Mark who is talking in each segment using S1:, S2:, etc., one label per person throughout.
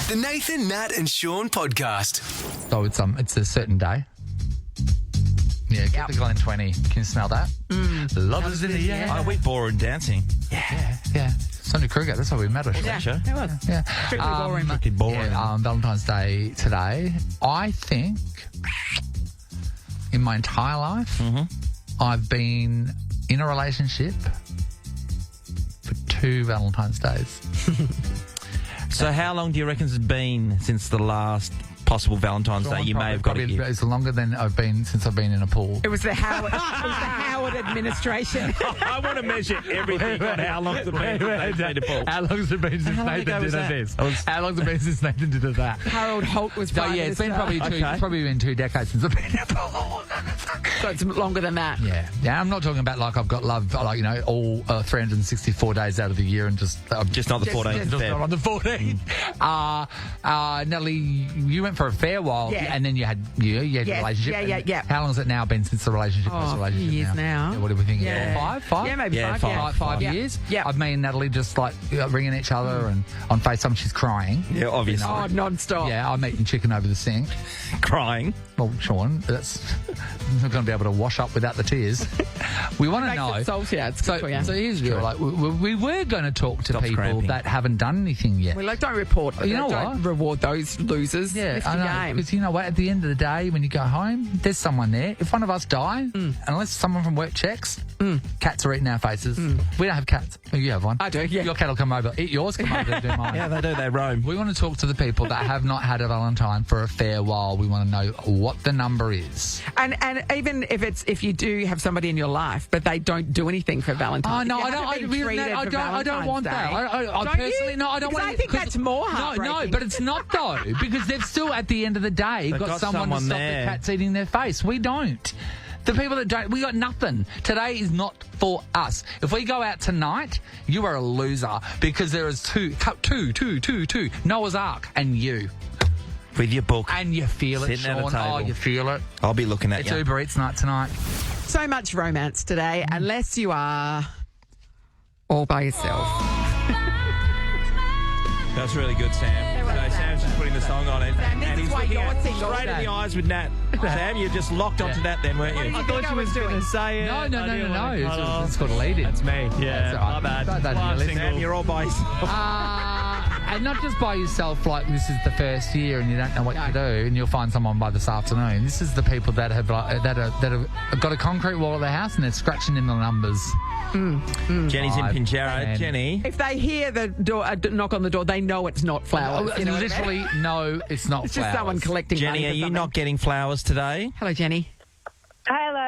S1: The Nathan, Nat and Shaun podcast.
S2: So it's a certain day. Yeah, get the Glen 20. Can you smell that? Love is in the air.
S3: Oh, we boring dancing.
S2: Yeah. Sonny Kruger, that's how we met her.
S3: Yeah, sure.
S4: It was.
S2: Yeah.
S4: Strictly boring.
S3: Pretty boring.
S2: Yeah, Valentine's Day today. I think in my entire life, I've been in a relationship for 2 Valentine's Days.
S3: So how long do you reckon it's been since the last possible Valentine's Day you may have got a gift?
S2: It's longer than I've been since I've been in a pool.
S4: It was the Howard administration.
S3: I want to measure everything on how long it's been since they've been to pool.
S2: How long's it been since
S3: How long
S2: Nathan
S3: ago
S2: did
S3: was that?
S2: this? How long's it been since Nathan did that?
S4: Harold Holt was
S2: So
S4: Prime
S2: yeah, it's been
S4: Minister.
S2: probably been 2 decades since I've been in a pool.
S4: So it's longer than that.
S2: Yeah. I'm not talking about like I've got love, like, you know, all 364 days out of the year and just
S3: Just not the 14th.
S2: just not on the 14th. Natalie, you went for a fair while,
S4: Yeah.
S2: and then you had a
S4: Yes.
S2: relationship.
S4: Yeah.
S2: How long has it now been since the relationship?
S4: Oh,
S2: was a
S4: a few
S2: relationship
S4: years now.
S2: Yeah, what do we think?
S4: Yeah.
S2: Five?
S4: Yeah, maybe
S3: Yeah,
S4: 5.
S2: Five
S4: Yeah.
S2: years?
S4: Yeah.
S2: I've me and Natalie just like ringing each other and on FaceTime she's crying.
S3: Yeah, obviously.
S4: Oh, non-stop.
S2: Yeah, I'm eating chicken over the sink.
S3: Crying.
S2: Well, Sean, that's not going to be able to wash up without the tears. We want to
S4: Makes
S2: know.
S4: it saltier. It's good for you.
S2: So here's the deal. Like, we were going to talk to
S3: Stops
S2: people
S3: cramping.
S2: that haven't done anything yet.
S4: We don't report.
S2: You know
S4: don't
S2: what?
S4: reward those losers.
S2: Yeah,
S4: Lift
S2: I
S4: your
S2: know.
S4: game.
S2: Because you know what? At the end of the day, when you go home, there's someone there. If one of us die, unless someone from work checks, cats are eating our faces. We don't have cats. Well, you have one.
S4: I do, yeah.
S2: Your cat will come over. Eat yours, come over and do mine.
S3: Yeah, they do. They roam.
S2: We want to talk to the people that have not had a Valentine for a fair while. We want to know what the number is.
S4: And even if you do have somebody in your life, but they don't do anything for Valentine's.
S2: Oh no,
S4: You
S2: I
S4: haven't
S2: don't.
S4: been
S2: Really,
S4: treated
S2: I
S4: for
S2: don't want that.
S4: Valentine's
S2: I
S4: Don't
S2: personally,
S4: you?
S2: no, I don't
S4: Because
S2: want.
S4: I think that's more heartbreaking.
S2: No, but it's not though, because they've still at the end of the day
S3: They've
S2: got
S3: got
S2: someone to
S3: someone
S2: stop
S3: there.
S2: the cats eating their face. We don't. The people that don't, we got nothing. Today is not for us. If we go out tonight, you are a loser because there is two, Noah's Ark and you.
S3: With your book.
S2: And you feel it,
S3: Sitting at a
S2: Sean.
S3: table.
S2: Oh, you feel it.
S3: I'll be looking at
S2: It's
S3: you.
S2: Uber Eats night tonight.
S4: So much romance today, unless you are all by yourself.
S3: That's really good, Sam. So Sam's just putting the song on it.
S4: Sam, this
S3: and
S4: is
S3: he's
S4: why
S3: looking
S4: you're
S3: at
S4: single,
S3: straight in
S4: Sam.
S3: the eyes with Nat. Sam, you just locked onto that then, weren't you?
S4: I thought you was going to
S5: say it.
S2: No.
S5: I didn't want to cut off.
S2: It's called a lead-in.
S5: That's me. Yeah,
S2: That's all right.
S5: my bad.
S2: Don't
S5: Live
S2: listen.
S5: single.
S3: Sam, you're all by yourself.
S2: And not just by yourself, like this is the first year and you don't know what to do, and you'll find someone by this afternoon. This is the people that have that have got a concrete wall at their house and they're scratching in the numbers.
S3: Jenny's in
S2: 5,
S3: Pinjarra.
S2: 10.
S3: Jenny.
S4: If they hear the door, knock on the door, they know it's not flowers. You know what I mean?
S2: Literally, no, it's not.
S4: It's just
S2: flowers.
S4: someone collecting money
S3: Jenny,
S4: for
S3: are you
S4: something.
S3: not getting flowers today?
S4: Hello, Jenny.
S6: Hello.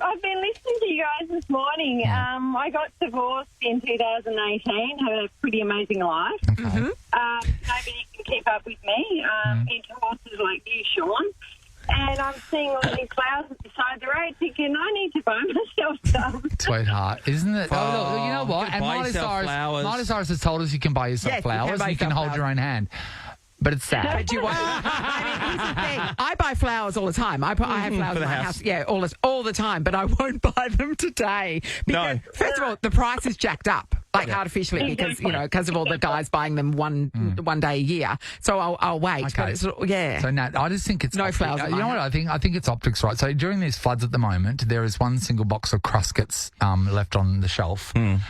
S6: I've been listening to you guys this morning. I got divorced in 2018, had a pretty amazing life.
S2: Okay.
S6: Nobody can keep up with me into horses like you, Sean. And I'm seeing all these flowers at the side of the road thinking, I need to buy myself some.
S2: Sweetheart, isn't it? Oh, look, you know what?
S3: you can
S2: And
S3: buy yourself flowers.
S2: Miley Cyrus has told us you can buy yourself
S4: Yes, you can
S2: flowers.
S4: buy
S2: You can
S4: yourself
S2: hold your
S4: flowers.
S2: own hand. But it's sad.
S4: But you won't. I mean, here's the thing. I buy flowers all the time. I have flowers
S3: For
S4: in
S3: the
S4: my
S3: house.
S4: house. Yeah, all the time. But I won't buy them today. Because,
S3: No.
S4: first of all, the price is jacked up. Like artificially, because of all the guys buying them one day a year. So I'll wait.
S2: Okay.
S4: But it's, yeah.
S2: So, Nat, I just think it's
S4: No flowers at
S2: You
S4: my
S2: know what
S4: house.
S2: I think it's optics, right? So during these floods at the moment, there is one single box of Cruskets left on the shelf, and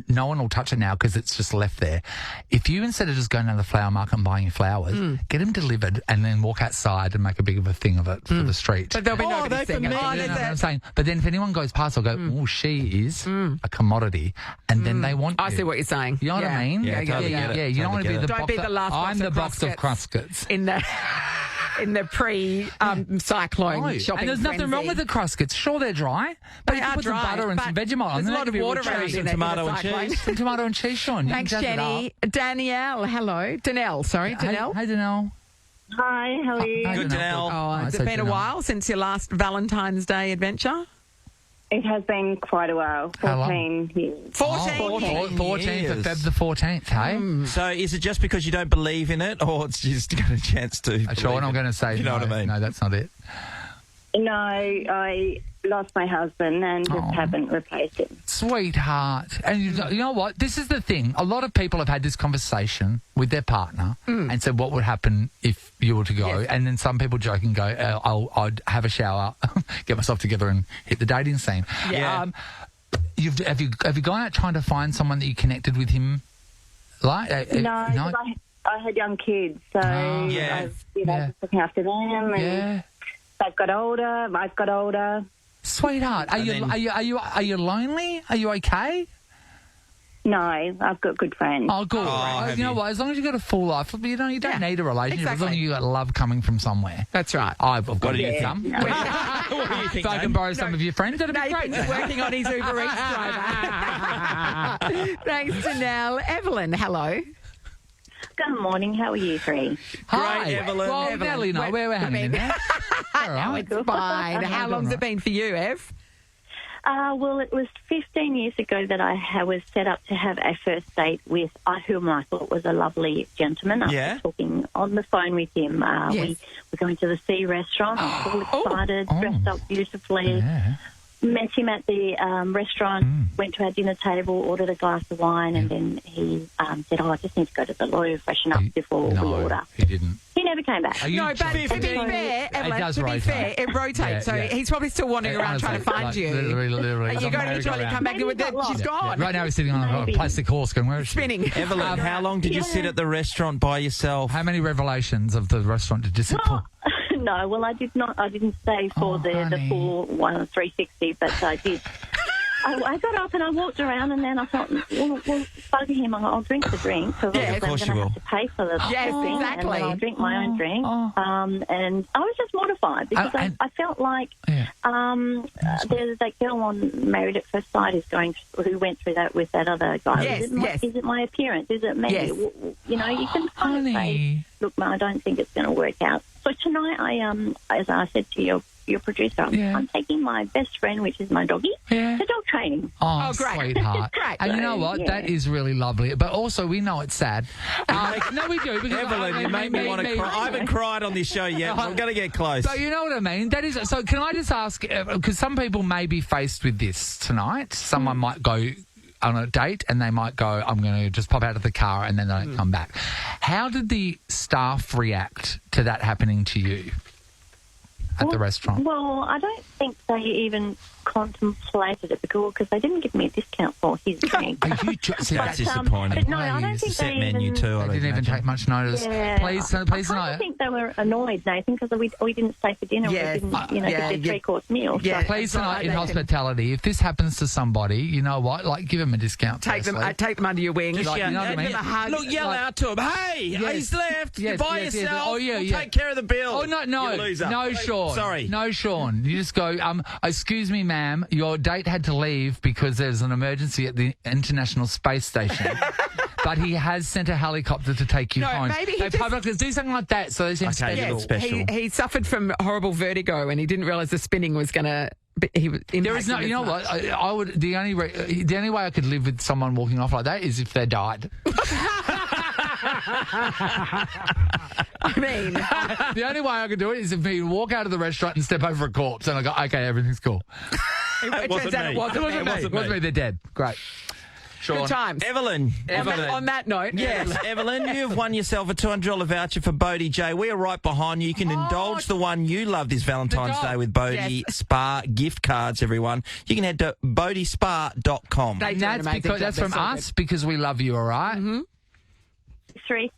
S2: no one will touch it now because it's just left there. If you, instead of just going down to the flower market and buying your flowers, get them delivered and then walk outside and make a big of a thing of it for the street.
S4: But there'll be nobody
S3: they're for
S4: seeing it.
S3: me.
S4: Oh,
S2: You know
S4: there's
S2: what I'm
S4: a-
S2: saying? But then if anyone goes past, I'll go, oh, she is a commodity, and then they want
S4: I
S2: you.
S4: see what you're saying.
S2: You know what I mean?
S3: Yeah, totally get it.
S2: You don't want to be
S3: Totally
S2: the
S4: Don't
S2: box
S4: be the last box
S2: I'm the
S4: of
S2: box of
S4: Cruskets.
S2: Cruskets.
S4: in the pre-cyclone
S2: No.
S4: shopping
S2: And there's nothing wrong with the Cruskets. Sure, they're dry, but
S4: They
S2: you can
S4: are
S2: put
S4: dry,
S2: some butter and some
S4: but
S2: Vegemite on
S4: there's
S2: them.
S4: a lot of water around
S3: Some
S4: in it.
S3: tomato and
S4: cyclone.
S3: cheese.
S2: Some tomato and cheese, Sean. You
S4: Thanks,
S2: can jazz it
S4: Jenny. Danielle, hello. Danelle, sorry.
S2: up.
S4: Danelle.
S2: Hey, Danelle.
S6: Hi, how are you?
S2: Hey,
S3: Good, Danelle.
S4: Oh, has it been a while since your last Valentine's Day adventure?
S6: It has been quite a while.
S2: How long?
S6: 14 years.
S4: 14.
S2: 14th of
S3: years.
S2: Feb the 14th, hey?
S3: So is it just because you don't believe in it, or it's just got a chance to?
S2: Sean, I'm going to say
S3: You know
S2: no.
S3: what I mean?
S2: No, that's not it.
S6: No, I lost my husband and just haven't replaced him.
S2: Sweetheart. And you know what? This is the thing. A lot of people have had this conversation with their partner and said, what would happen if you were to go?
S4: Yes.
S2: And then some people joke and go, I'd have a shower, get myself together and hit the dating scene.
S4: Yeah.
S2: Have you gone out trying to find someone that you connected with him? Like
S6: No, 'cause I had young kids, so
S3: yeah.
S6: I was just looking after them, and they've got older. I've got older.
S2: Sweetheart, are you lonely? Are you okay?
S6: No, I've got good friends.
S2: Oh, good.
S3: have
S2: You know
S3: you?
S2: what? As long as you've got a full life, you don't need a relationship. As long as
S4: exactly.
S2: you've got love coming from somewhere.
S4: That's right.
S2: I've got
S3: What do
S2: to
S3: you
S2: get
S3: think?
S2: some.
S3: What do you think,
S2: If I can
S3: Dave?
S2: borrow some of your friends, that'd be great.
S4: Nathan's working on his Uber Eats driver. Thanks to Nell. Evelyn, hello.
S6: Good morning. How are you three?
S2: Hi,
S3: Great, Evelyn.
S2: Well,
S4: Evelyn,
S2: Nelly, no, we're hanging in there. All right.
S4: It's fine. How long's it been for you, Ev?
S6: Well, it was 15 years ago that I was set up to have a first date with whom I thought was a lovely gentleman. After
S3: Yeah.
S6: talking on the phone with him,
S4: Yes.
S6: we were going to the Sea restaurant. I was all excited, dressed up beautifully.
S2: Yeah.
S6: Met him at the restaurant, went to our dinner table, ordered a glass of wine, and then he said, I just need to go to the loo, freshen up before we order.
S2: he didn't.
S6: He never came back.
S2: Are you
S4: No, but to be
S3: 15?
S4: fair, Evelyn,
S2: does
S4: to be
S2: rotate.
S4: fair, it rotates.
S2: Yeah,
S4: so
S2: yeah.
S4: he's probably still wandering around trying to find you.
S2: Literally.
S4: And you go to the toilet, come back,
S6: Maybe
S4: and
S6: he got
S4: she's
S6: lost.
S4: gone.
S2: Right now he's sitting on a
S6: Maybe.
S2: plastic horse going, where is she?
S4: Spinning.
S3: Evelyn, how long did you sit at the restaurant by yourself?
S2: How many revelations of the restaurant did you sit for?
S6: No, well, I did not. I didn't stay for the
S2: honey.
S6: full 360, but I did. I got up and I walked around, and then I thought, well bugger him. I'll drink the drink because
S4: Yeah,
S6: I'm
S3: of course
S6: going to
S3: you
S6: have
S3: will.
S6: to pay for the
S4: Yes,
S6: drink,
S4: exactly.
S6: and then I'll drink my own drink. And I was just mortified because
S2: and-
S6: I felt like
S2: Yeah.
S6: there's that girl on Married at First Sight who went through that with that other guy.
S4: Yes, yes.
S6: Is it my appearance? Is it me?
S4: Yes.
S6: You know, you can kind of say,
S2: Honey.
S6: look, I don't think it's going to work out. So tonight, as I said to your producer,
S2: Yeah.
S6: I'm taking my best friend, which is my doggy,
S2: Yeah.
S6: to dog training.
S2: Oh,
S4: great.
S2: sweetheart.
S4: Great.
S2: And you know what?
S6: Yeah.
S2: That is really lovely. But also, we know it's sad. No, we do. Because
S3: Evelyn, you made me want to cry. I haven't cried on this show yet. I'm going to get close.
S2: So you know what I mean? That is. So can I just ask? Because some people may be faced with this tonight. Someone might go on a date and they might go, I'm going to just pop out of the car, and then they don't come back. How did the staff react to that happening to you at the restaurant?
S6: Well, I don't think they even contemplated it because they didn't give me a discount for his drink.
S2: Are you see,
S3: That's
S2: that's
S3: disappointing.
S6: But no, I don't
S2: Please.
S6: think
S3: Set
S6: they
S3: menu
S6: even...
S3: too. I
S2: They didn't even take much notice.
S6: Yeah.
S2: Please
S6: I
S2: tonight.
S6: think they were annoyed, Nathan, because we didn't stay for dinner.
S4: Yes.
S6: We didn't,
S4: Yeah,
S6: get
S4: yeah.
S6: a 3-course meal.
S4: Yeah.
S6: So.
S2: Please
S4: That's right,
S2: tonight in
S4: Nathan.
S2: hospitality, if this happens to somebody, you know what? Like, give them a discount.
S4: Take them under your wing.
S3: Just
S2: Like,
S3: yell,
S2: you know what I mean?
S4: Give them a hug.
S3: Look, yell
S2: Like-
S3: out to him. Hey,
S2: Yes.
S3: he's left.
S2: Yes,
S3: you buy
S2: yes, yes.
S3: yourself.
S2: Oh, yeah,
S3: we'll
S2: yeah.
S3: take care of the bill.
S2: Oh, no,
S3: You loser.
S2: no, Sean.
S3: Sorry.
S2: No, Sean. You just go, excuse me, ma'am, your date had to leave because there's an emergency at the International Space Station. But he has sent a helicopter to take you
S4: No,
S2: home.
S4: maybe he
S2: They
S4: just-
S2: public do something like that, so they seem
S3: Okay,
S2: special.
S3: yeah.
S4: Yes,
S3: Special.
S4: he suffered from horrible vertigo and he didn't realise the spinning was going to...
S2: There is no, you know what? I would. The only way I could live with someone walking off like that is if they died.
S4: I mean...
S2: The only way I could do it is if he walk out of the restaurant and step over a corpse, and I go, okay, everything's cool.
S4: It
S3: wasn't
S4: turns out
S3: me.
S4: it wasn't
S2: It wasn't
S4: me.
S2: me. It wasn't me. They're dead. Great. Sean.
S4: Good times.
S3: Evelyn.
S4: On that note...
S3: Yes, Evelyn, you have won yourself a $200 voucher for Bodie J. We are right behind you. You can indulge the one you love this Valentine's
S2: The dog.
S3: Day with Bodie
S4: Yes.
S3: Spa gift cards, everyone. You can head to bodiespa.com.
S4: They
S2: And
S4: do an
S2: that's
S4: amazing
S2: because
S4: job.
S2: that's
S4: They're
S2: from
S4: so
S2: us because we love you. All right?
S4: Mm-hmm.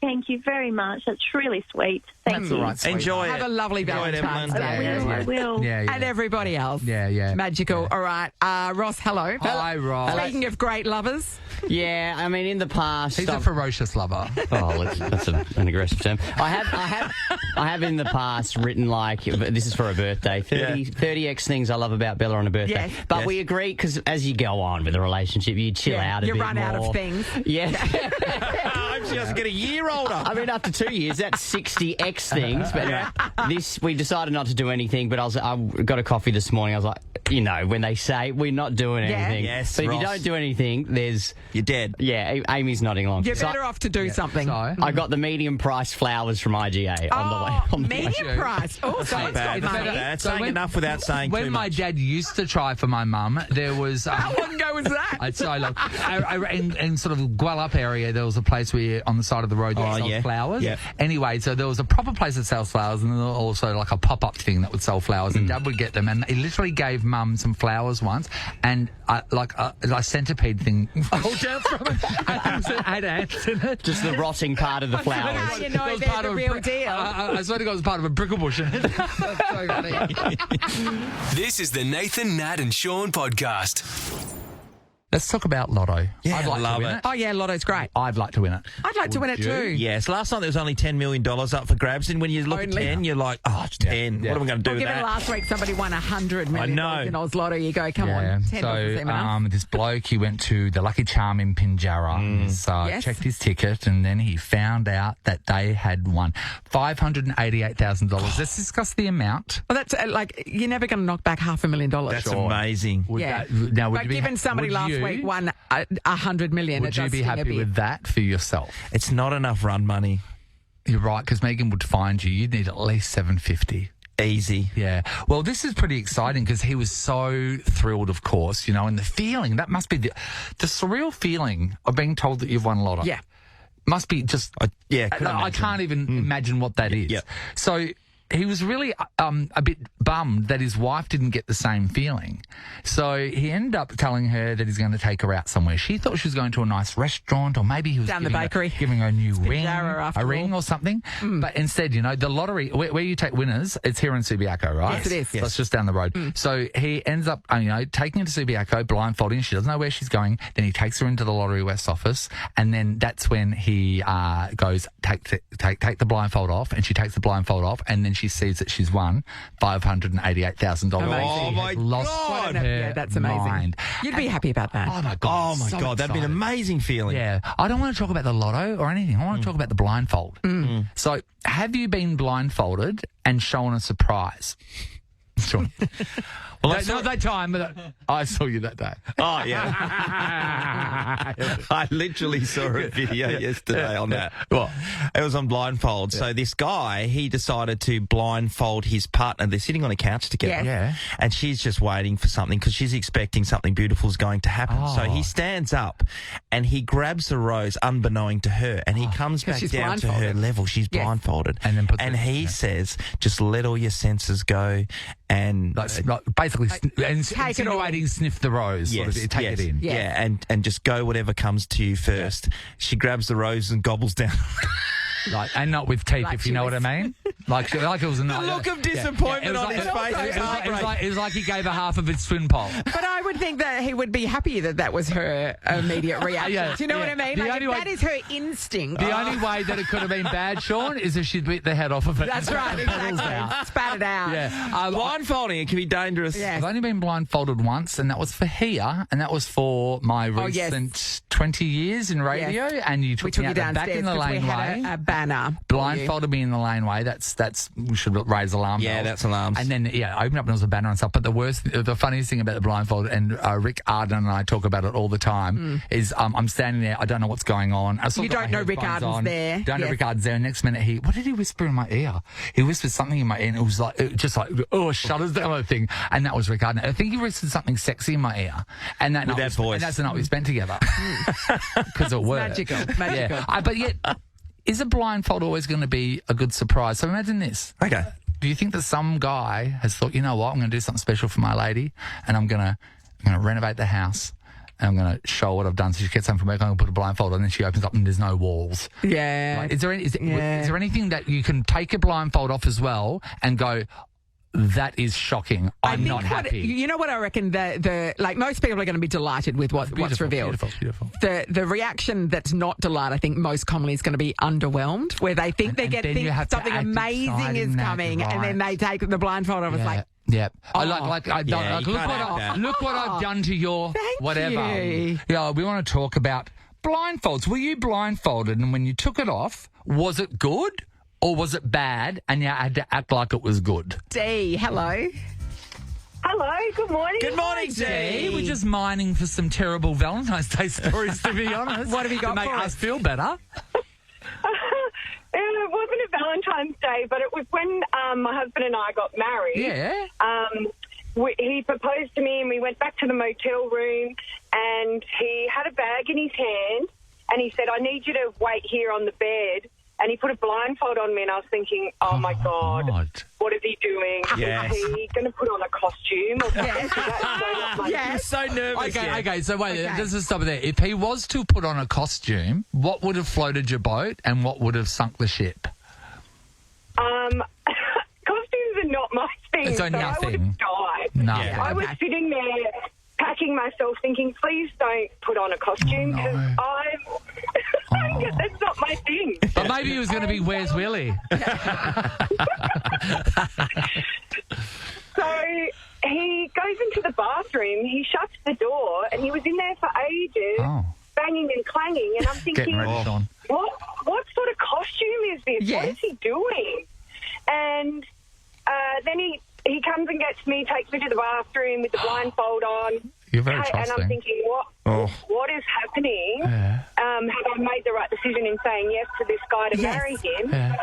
S6: Thank you very much. That's really sweet. Thank
S2: That's
S6: you.
S2: all right. sweet.
S3: Enjoy
S4: Have
S3: it.
S4: a lovely
S3: Enjoy it,
S4: Valentine's
S3: Evelyn.
S4: Day.
S6: I will.
S2: Yeah, yeah.
S4: And everybody else.
S2: Yeah, yeah.
S4: Magical. All right. Ross, hello.
S2: Hi, Ross.
S4: Speaking of great lovers,
S5: Yeah, I mean, in the past,
S2: He's a ferocious lover.
S5: that's an aggressive term. I have in the past written this is for a birthday, 30x things I love about Bella on a birthday.
S4: Yes.
S5: But
S3: Yes.
S5: we agree because as you go on with a relationship, you chill out a
S4: you
S5: bit
S4: run
S5: more.
S4: out of things.
S5: Yeah.
S3: I hope she doesn't get a year older.
S5: I mean, after 2 years, that's 60x things. But anyway, we decided not to do anything. But I got a coffee this morning. I was like, you know, when they say we're not doing anything.
S3: Yes,
S5: but if
S3: Ross.
S5: you don't do anything,
S3: You're dead.
S5: Yeah, Amy's nodding along.
S4: You're better off to do something.
S2: So,
S5: I got the medium price flowers from IGA on the way. On the way.
S4: Medium price. Oh, so it's got
S3: Bad.
S4: money.
S3: That's
S2: So
S3: saying
S2: when-
S3: enough without saying
S2: when
S3: too
S2: my
S3: much.
S2: dad used to try for my mum, there was...
S4: How long ago was that?
S2: I'd say, like, in sort of Guelph area, there was a place where on the side of the road that sells flowers.
S3: Yeah.
S2: Anyway, so there was a proper place that sells flowers, and then there was also like a pop-up thing that would sell flowers, and Dad would get them, and he literally gave Mum some flowers once, and like a centipede thing rolled down from it. I had ants in it.
S5: Just the rotting part of the flowers.
S4: Now you know
S2: It was
S4: they're
S2: part
S4: the
S2: of a
S4: real
S2: brick-
S4: deal.
S2: I swear to God, it was part of a brickle bush. That's so funny.
S1: This is the Nathan, Nat and Shaun podcast.
S2: Let's talk about Lotto.
S3: Yeah,
S2: I'd like
S3: love
S2: to win
S3: it.
S4: Oh, yeah, Lotto's great.
S2: I'd like to win it.
S4: I'd like to win it
S2: you?
S4: too.
S3: Yes, last night there was only $10 million up for grabs, and when you look
S4: Only.
S3: at 10, you're like, oh, it's 10.
S2: Yeah.
S3: What am I going to do
S4: Well,
S3: with
S4: given
S3: that?
S4: last week somebody won $100 million
S3: I know.
S4: in Oz Lotto, you go, come on, 10 doesn't
S2: So
S4: seem enough.
S2: this bloke, he went to the Lucky Charm in Pinjarra,
S4: Yes.
S2: checked his ticket, and then he found out that they had won $588,000. Let's discuss the amount.
S4: Well, that's like, you're never going to knock back $500,000.
S3: That's amazing.
S2: Would
S4: Yeah.
S2: that- now, would
S4: But
S2: you be-
S4: given somebody
S2: would
S4: last
S2: you-
S4: week won $100 million,
S2: would
S4: it
S2: you
S4: does
S2: be
S4: sting a
S2: happy
S4: bit.
S2: with that for yourself?
S3: It's not enough run money.
S2: You're right, because Megan would find you. You'd need at least $750.
S3: Easy.
S2: Yeah. Well, this is pretty exciting because he was so thrilled, of course, and the feeling, that must be the surreal feeling of being told that you've won Lotto.
S4: Yeah.
S2: Must be just...
S3: Yeah,
S2: I can't even imagine what that is.
S3: Yeah.
S2: So he was really a bit bummed that his wife didn't get the same feeling. So he ended up telling her that he's going to take her out somewhere. She thought she was going to a nice restaurant, or maybe he was
S4: Down the
S2: giving
S4: bakery.
S2: giving her a new ring,
S4: Pinjarra, after
S2: a ring
S4: all.
S2: or something. But instead, the lottery, where you take winners, it's here in Subiaco, right?
S4: Yes, it is.
S2: So it's just down the road. So he ends up, taking her to Subiaco, blindfolding. She doesn't know where she's going. Then he takes her into the Lottery West office, and then that's when he goes, take the blindfold off, and she takes the blindfold off, and then she sees that she's won $588,000.
S3: Oh, my
S2: Lost
S3: God.
S2: her
S4: Yeah, that's amazing.
S2: mind.
S4: You'd be happy about that.
S2: Oh my God!
S3: Oh, my
S2: so
S3: God. That'd be an
S2: excited.
S3: amazing feeling.
S2: Yeah, I don't want to talk about the lotto or anything. I want to talk about the blindfold. So, have you been blindfolded and shown a surprise? Sure.
S3: Well,
S2: Not that time, but I saw you that day.
S3: Oh, yeah. I literally saw a video yesterday on that.
S2: What?
S3: It was on Blindfold. So this guy, he decided to blindfold his partner. They're sitting on a couch together.
S4: Yes.
S2: Yeah.
S3: And she's just waiting for something because she's expecting something beautiful is going to happen.
S2: Oh.
S3: So he stands up and he grabs the rose unbeknown to her, and he comes back
S4: she's
S3: down to her
S4: blindfolded.
S3: level. She's
S4: Yes.
S3: blindfolded.
S2: And then puts
S3: and
S2: it-
S3: he
S2: yeah.
S3: says, just let all your senses go and...
S2: Basically,
S4: all.
S2: insinuating sniff the rose.
S3: Yes,
S2: sort of, take
S3: yes,
S2: it in.
S4: Yes.
S3: Yeah, and just go whatever comes to you first. She grabs the rose and gobbles down.
S2: And not with teeth,
S4: Like
S2: if you
S4: she
S2: know
S4: was-
S2: what I mean. Like it was a
S3: The look of disappointment on his face.
S2: It was like he gave her half of his swim pole.
S4: But I would think that he would be happy that was her immediate reaction.
S2: Yeah,
S4: Do you know what
S2: yeah.
S4: I mean?
S2: The
S4: Like,
S2: only
S4: if
S2: way-
S4: that is her instinct.
S2: The only way that it could have been bad, Sean, is if she'd bit the head off of it.
S4: That's right, exactly. Spat it out.
S2: Yeah.
S3: Blindfolding, it can be dangerous.
S4: Yeah.
S2: I've only been blindfolded once, and that was for here, and that was for my
S4: yes.
S2: recent 20 years in radio, and you
S4: We
S2: took
S4: took
S2: me
S4: you
S2: out the back
S4: downstairs
S2: in the
S4: because we
S2: laneway.
S4: had a banner. for you.
S2: Blindfolded me in the laneway. That's we should raise alarm
S3: Yeah,
S2: bells.
S3: that's alarms.
S2: And then I opened up and there was a banner and stuff. But the funniest thing about the blindfold, and Rick Arden and I talk about it all the time, is I'm standing there. I don't know what's going on. I still
S4: You
S2: got
S4: don't
S2: my
S4: know Rick
S2: headphones
S4: Arden's
S2: on.
S4: there.
S2: Don't know
S4: Yes.
S2: Rick Arden's there. And next minute what did he whisper in my ear? He whispered something in my ear, and it was like shudders down the thing. And that was Rick Arden. I think he whispered something sexy in my ear. And that
S3: With
S2: night
S3: that voice.
S2: And that's the night we spent together because it worked.
S4: Magical.
S2: Yeah. But yet, is a blindfold always going to be a good surprise? So imagine this.
S3: Okay.
S2: Do you think that some guy has thought, you know what, I'm going to do something special for my lady, and I'm going to renovate the house, and I'm going to show what I've done. So she gets home from work, I'm going to put a blindfold on, and then she opens up and there's no walls.
S4: Yeah.
S2: Right? Is there anything that you can take a blindfold off as well and go, that is shocking. I'm not happy.
S4: You know what I reckon? Like most people are going to be delighted with what's revealed.
S2: Beautiful.
S4: The reaction that's not delight, I think, most commonly is going to be underwhelmed, where they think
S2: And then you have to
S4: something
S2: act
S4: amazing
S2: exciting,
S4: is
S2: Nat,
S4: coming, and then
S2: right.
S4: they take the blindfold off. It's like,
S2: Yeah.
S4: Oh.
S2: Look
S3: you can't act that.
S2: what I've done to your
S4: Thank
S2: whatever.
S4: you.
S2: Yeah, we want to talk about blindfolds. Were you blindfolded, and when you took it off, was it good or was it bad, and you had to act like it was good?
S4: D, hello.
S6: Hello, good morning.
S3: Good morning,
S2: Hey,
S3: Dee.
S2: we're just mining for some terrible Valentine's Day stories, to be honest.
S4: What have you got
S2: to make
S4: for
S2: us
S4: us?
S2: feel better?
S6: It wasn't a Valentine's Day, but it was when my husband and I got married.
S2: Yeah.
S6: He proposed to me and we went back to the motel room and he had a bag in his hand and he said, I need you to wait here on the bed. And he put a blindfold on me and I was thinking, oh my God, what is he doing?
S3: Yes.
S6: Is he going to put on a costume or something? That's so not my
S3: You're so nervous.
S2: Okay, so wait,
S4: Okay.
S2: let's just stop it there. If he was to put on a costume, what would have floated your boat and what would have sunk the ship?
S6: Costumes are not my thing.
S2: So
S6: I would
S2: nothing.
S6: have died.
S2: No.
S3: Yeah.
S6: I was sitting there packing myself thinking, please don't put on a costume
S2: Oh, no.
S6: because that's not my thing.
S2: But maybe he was going to be Where's Willie?
S6: So he goes into the bathroom, he shuts the door, and he was in there for ages,
S2: Oh.
S6: banging and clanging, and I'm thinking,
S2: Getting ready, Sean.
S6: what sort of costume is this?
S4: Yeah.
S6: What is he doing? And then he comes and gets me, takes me to the bathroom with the blindfold on.
S2: You're very
S6: And
S2: trusting.
S6: I'm thinking, what is happening?
S2: Yeah.
S6: Have I made the right decision in saying yes to this guy to
S4: Yes.
S6: marry him?
S2: Yeah.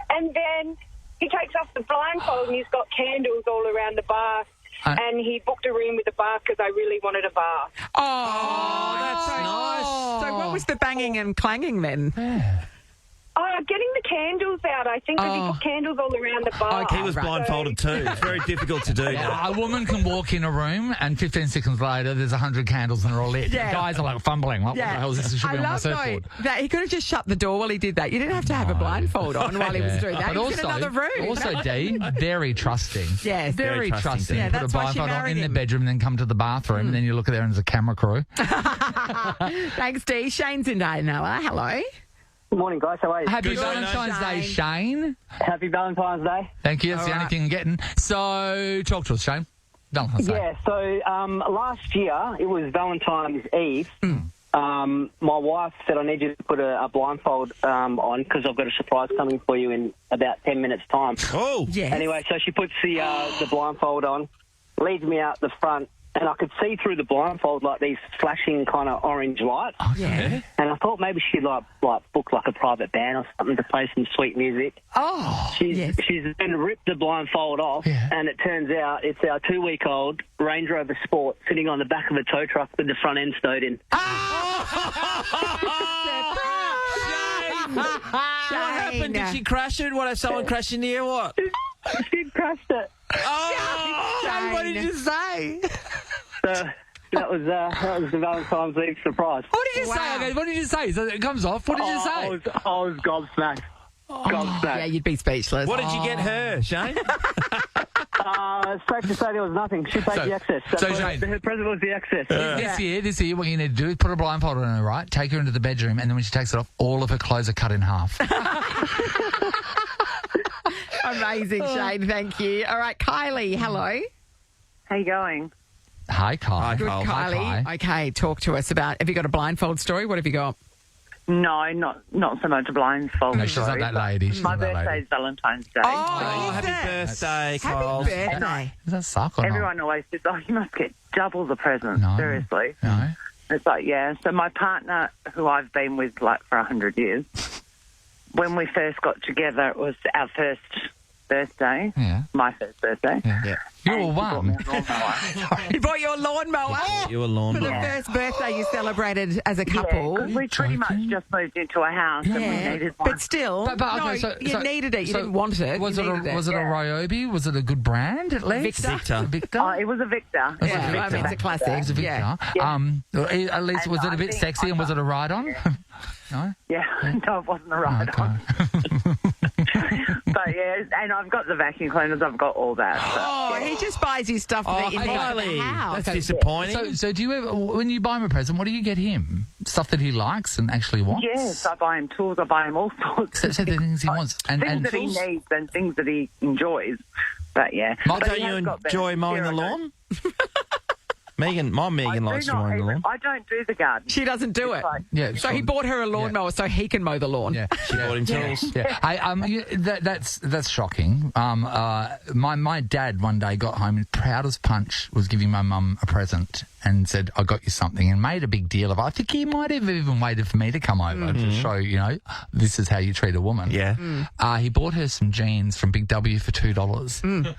S6: And then he takes off the blindfold and he's got candles all around the bath. And he booked a room with a bath because I really wanted a bath.
S4: Oh,
S3: that's nice.
S4: So what was the banging and clanging then?
S6: Getting the candles out, I think, because he put candles all around the bath.
S3: He was blindfolded too. It's very difficult to do that.
S2: A woman can walk in a room and 15 seconds later there's 100 candles and they're all lit.
S4: Yeah.
S2: Guys are like fumbling. What the hell is this? It should
S4: I
S2: be on my
S4: love though
S2: surfboard.
S4: that he could have just shut the door while he did that. You didn't have to have a blindfold on while he was doing that.
S2: But
S4: He was
S2: also,
S4: in another room.
S2: also, Dee, very trusting.
S4: Yes.
S2: Very
S3: Very trusting,
S2: trusting.
S3: Dee.
S4: Yeah,
S2: Put a
S4: that's why she
S2: blindfold on
S4: married
S2: in the
S4: him.
S2: bedroom and then come to the bathroom and then you look at there and there's a camera crew.
S4: Thanks, Dee. Shane's in Dianoa. Hello.
S7: Good morning, guys. How are you?
S2: Happy
S3: Good morning,
S2: Valentine's Day, Shane.
S7: Happy Valentine's Day.
S2: Thank you. That's the
S4: All
S2: only
S4: right.
S2: thing I'm getting. So, talk to us, Shane. Valentine's Day.
S7: Yeah, so last year, it was Valentine's Eve. My wife said, I need you to put a blindfold on because I've got a surprise coming for you in about 10 minutes' time.
S3: Oh,
S4: Yes.
S7: Anyway, so she puts the blindfold on, leads me out the front, and I could see through the blindfold like these flashing kind of orange lights.
S4: Yeah.
S7: And I thought maybe she'd like book like a private band or something to play some sweet music.
S4: Oh,
S7: She's
S4: yes.
S7: then ripped the blindfold off,
S2: Yeah.
S7: and it turns out it's our 2-week-old Range Rover Sport sitting on the back of a tow truck with the front end stowed in.
S3: What happened? Did she crash it? What, if someone crashed into you? What?
S7: She crashed it.
S3: Oh, what did you say?
S7: So that was the Valentine's Eve surprise.
S2: What did you
S4: Wow.
S2: say? Okay, what did you say? So it comes off. What did you
S7: I
S2: say?
S7: was gobsmacked. Gobsmacked.
S4: Yeah, you'd be speechless.
S3: What did you get her, Shane?
S7: Safe to say there was nothing. She paid
S2: So-
S7: the excess.
S2: so Shane-
S7: Her present was the excess.
S2: This year, what you need to do is put a blindfold on her, right? Take her into the bedroom, and then when she takes it off, all of her clothes are cut in half.
S4: Amazing, Shane. Thank you. All right, Kylie. Hello.
S6: How you going?
S2: Hi, Kai.
S3: Hi,
S4: Good,
S3: Kyle.
S4: Kylie.
S2: Kai.
S4: Okay, talk to us about. Have you got a blindfold story? What have you got?
S8: No, not so much a blindfold.
S2: No, she's not that lady. She's
S8: My
S2: not that
S8: birthday
S2: lady.
S8: is Valentine's Day.
S3: Oh,
S4: is
S3: happy
S4: it?
S3: birthday, Kyle.
S4: Happy birthday.
S2: Does that suck or
S8: Everyone always says, oh, you must get double the presents.
S2: No.
S8: Seriously.
S2: not? No.
S8: It's like, yeah. So my partner, who I've been with like for 100 years, when we first got together, it was our first birthday.
S2: Yeah.
S8: My first birthday.
S2: Yeah. You were
S8: And he bought me
S2: one.
S8: a lawnmower.
S4: He bought you a lawnmower.
S3: You were
S4: For the
S3: lawnmower.
S4: first birthday you celebrated as a
S8: Yeah,
S4: couple.
S8: 'cause we pretty much just moved into a house and we needed one.
S4: But still,
S2: But, okay,
S4: no, you needed it. You didn't want it.
S2: Was
S4: you
S2: it
S4: needed
S2: was it a Ryobi? Was it a good brand at least?
S4: Victor.
S2: Victor.
S8: Oh, it was a Victor.
S2: Was it
S4: Yeah,
S2: a
S4: I
S2: Victor?
S4: mean, it's a classic.
S2: It was a Victor.
S4: Yeah.
S2: At least
S8: And
S2: was it a
S8: I
S2: bit
S8: think
S2: sexy and was it a ride-on? No.
S8: Yeah, no, it wasn't a ride on. But yeah, and I've got the vacuum cleaners, I've got all that. So.
S4: Oh, he just buys you stuff that you need for the
S3: Kylie,
S4: house.
S3: that's disappointing.
S2: So do you ever, when you buy him a present, what do you get him? Stuff that he likes and actually wants?
S8: Yes, I buy him tools, I buy him all sorts
S2: So,
S8: of
S2: so the things he wants. And
S8: things that he
S2: tools?
S8: needs and things that he enjoys. But yeah.
S3: Don't
S8: But he
S3: you
S8: has got
S3: enjoy
S8: the
S3: mowing the
S8: zero
S3: lawn? Megan likes to mow the lawn.
S8: I don't do the garden.
S4: She doesn't do it.
S2: Yeah,
S4: So he bought her a lawnmower so he can mow the lawn.
S2: Yeah,
S3: She bought him tools.
S2: Yeah, that's shocking. My dad one day got home and proud as punch was giving my mum a present and said, "I got you something," and made a big deal of it. I think he might have even waited for me to come over to show, this is how you treat a woman.
S3: Yeah.
S2: He bought her some jeans from Big W for $2.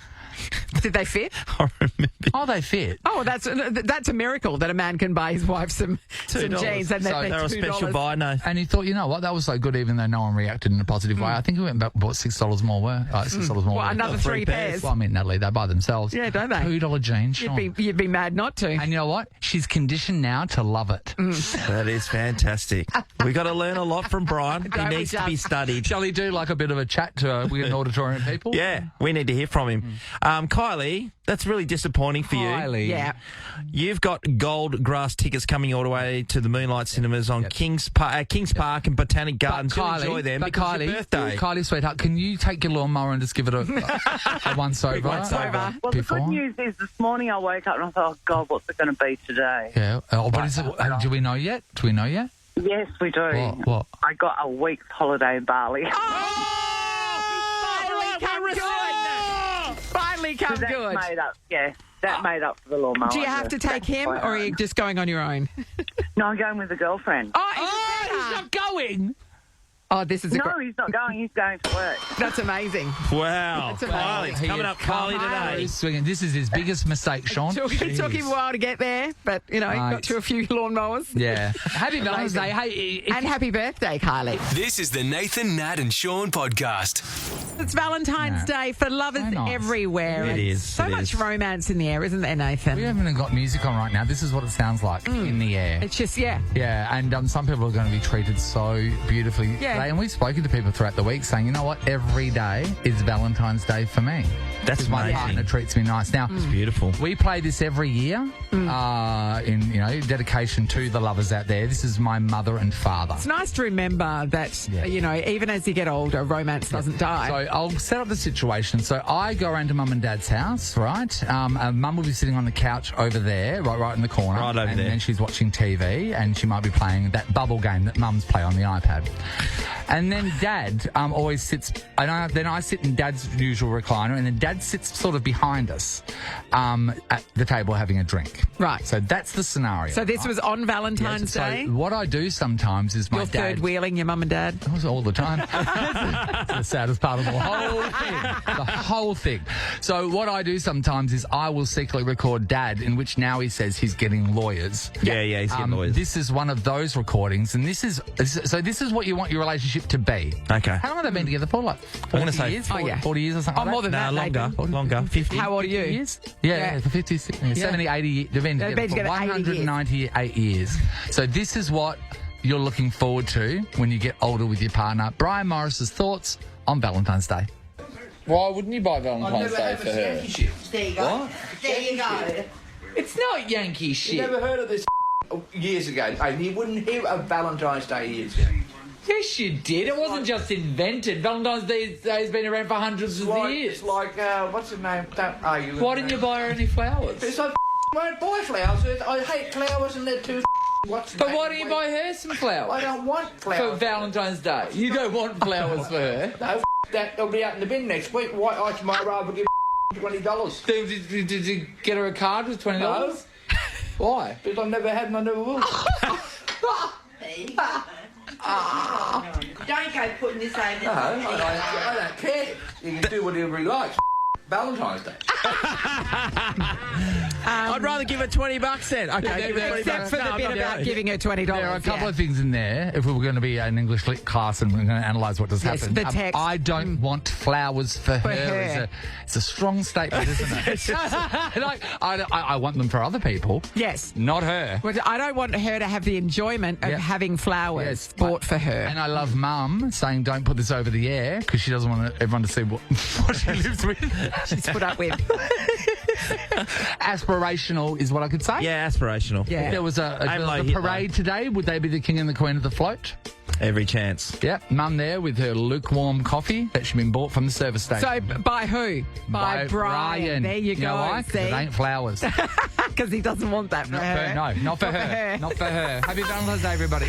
S4: Did they fit?
S3: I remember.
S2: Oh, they fit.
S4: Oh, that's a miracle that a man can buy his wife some jeans and
S3: So they're a special buy, no.
S2: And he thought, you know what, that was so good, even though no one reacted in a positive way. I think we went back and bought $6 more worth. $6 more.
S4: Well,
S2: worth.
S4: another three pairs.
S2: Well, I mean, Natalie, they buy themselves.
S4: Yeah, don't they?
S2: $2 jeans, Sean.
S4: You'd be mad not to.
S2: And you know what? She's conditioned now to love it.
S3: That is fantastic. We got to learn a lot from Brian. He
S4: Don't we
S3: needs to
S4: just?
S3: be studied.
S2: Shall he do like a bit of a chat to an auditorium people?
S3: Yeah, we need to hear from him. Kylie, that's really disappointing for you.
S2: Kylie.
S4: Yeah.
S3: You've got gold grass tickets coming all the way to the Moonlight Cinemas on Kings Park and Botanic Gardens. You'll enjoy them because it's your birthday.
S2: Kylie, sweetheart, can you take your lawnmower and just give it a once over?
S4: Once-over.
S8: Well, the good news is this morning I woke up and I thought, oh, God, what's it going to be today?
S2: Yeah. What is it? Do we know yet?
S8: Yes, we do.
S2: What?
S8: I got a week's holiday in Bali.
S4: Finally come
S8: That
S4: good.
S8: made up, yeah. That made up for the lawnmower.
S4: Do you have to take him or are you just going on your own?
S8: No, I'm going with a girlfriend.
S2: He's not going.
S4: Oh, this is
S8: No, he's not going. He's going to work.
S4: that's amazing.
S3: Wow.
S4: That's amazing.
S3: Kylie, it's coming up Kylie today.
S2: Swinging. This is his biggest mistake, Sean.
S4: It took him a while to get there, but, he got to a few lawnmowers.
S2: Yeah. Happy Valentine's Day. Hey,
S4: And happy birthday, Kylie.
S1: This is the Nathan, Nat and Sean podcast.
S4: It's Valentine's Day for lovers
S2: So nice.
S4: everywhere.
S3: It is,
S4: So
S3: it
S4: much
S3: is.
S4: romance in the air, isn't there, Nathan?
S2: we haven't even got music on right now. This is what it sounds like in the air.
S4: It's just, yeah.
S2: Yeah, and some people are going to be treated so beautifully
S4: Yeah.
S2: today. And we've spoken to people throughout the week saying, you know what, every day is Valentine's Day for me.
S3: That's
S2: Because my
S3: amazing.
S2: partner treats me nice. Now,
S3: It's beautiful.
S2: we play this every year in dedication to the lovers out there. This is my mother and father.
S4: It's nice to remember that,
S2: Yeah.
S4: even as you get older, romance doesn't die.
S2: So I'll set up the situation. So I go around to mum and dad's house, right? Mum will be sitting on the couch over there, right in the corner.
S3: Right over
S2: and
S3: there.
S2: then she's watching TV and she might be playing that bubble game that mums play on the iPad. And then Dad always sits, then I sit in Dad's usual recliner, and then Dad sits sort of behind us at the table having a drink.
S4: Right.
S2: So that's the scenario.
S4: So this was on Valentine's
S2: So
S4: Day?
S2: what I do sometimes is my
S4: You're
S2: dad...
S4: third wheeling your mum and dad?
S2: That was all the time. That's the saddest part of the whole thing. The whole thing. So what I do sometimes is I will secretly record Dad, in which now he says he's getting lawyers.
S3: Yeah, he's getting lawyers.
S2: This is one of those recordings, and this is what you want your relationship to be.
S3: Okay.
S2: How long have they been together for? Like 40
S3: say
S2: years?
S3: 40
S2: 40 years or something
S4: Oh, more
S2: like
S4: than
S2: that?
S4: that, Nathan.
S3: Longer. 50.
S4: How old are you?
S2: Years? Yeah, for 50, 60, 70, 80 years. They've been
S4: They've been
S2: together for
S4: together 80 years.
S2: 198 years. So this is what you're looking forward to when you get older with your partner. Brian Morris's thoughts on Valentine's Day. Why wouldn't you buy Valentine's Day for her?
S9: There you go.
S2: What?
S9: There you go.
S2: It's not Yankee shit.
S9: You never heard of this years ago? And you wouldn't hear of Valentine's Day years ago.
S2: Yes, you did. It wasn't just invented. Valentine's Day has been around for hundreds of years.
S9: It's like, what's his name? Don't argue with
S2: Why
S9: me.
S2: didn't you buy her any flowers?
S9: Because I won't buy flowers. I hate flowers and they're too what's
S2: But why don't you buy her some flowers?
S9: I don't want
S2: For
S9: flowers.
S2: Valentine's Day. You don't want flowers for her.
S9: No, that. They'll be out in the bin next week. Why? I might rather give $20.
S2: Did you get her a card with $20?
S9: No.
S2: Why?
S9: Because I've never had and I never will.
S10: Don't go putting this over.
S9: No, I don't care. You can do whatever he likes. Valentine's Day.
S3: I'd rather give her $20 then. Okay, give her $20.
S4: Except for the
S3: No,
S4: bit
S3: I'm not
S4: about
S3: doing it.
S4: giving her $20.
S2: There are a couple of things in there. If we were going to be an English lit class and we're going to analyse what just
S4: Yes,
S2: happened,
S4: the text.
S2: I don't want flowers for her.
S4: her.
S2: It's a strong statement, isn't it? Like, I want them for other people,
S4: Yes.
S2: not her.
S4: But I don't want her to have the enjoyment of
S2: Yeah.
S4: having flowers
S2: Yes,
S4: bought for her.
S2: And I love Mum saying, "Don't put this over the air," because she doesn't want everyone to see what she lives with.
S4: She's put up with.
S2: Aspirational is what I could say.
S3: Yeah, aspirational.
S4: Yeah.
S2: If there was
S3: Aim low,
S2: a
S3: hit low.
S2: parade today, would they be the king and the queen of the float?
S3: Every chance.
S2: Yep, Mum there with her lukewarm coffee that she'd been bought from the service station.
S4: So by who? By Brian. There you go.
S2: Know why? 'Cause it ain't flowers.
S4: Because he doesn't want that for her.
S2: No, not for her. Not for her. Happy Valentine's Day, everybody.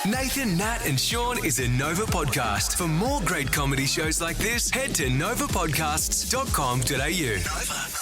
S1: Nathan, Nat and Sean is a Nova podcast. For more great comedy shows like this, head to novapodcasts.com.au. Nova.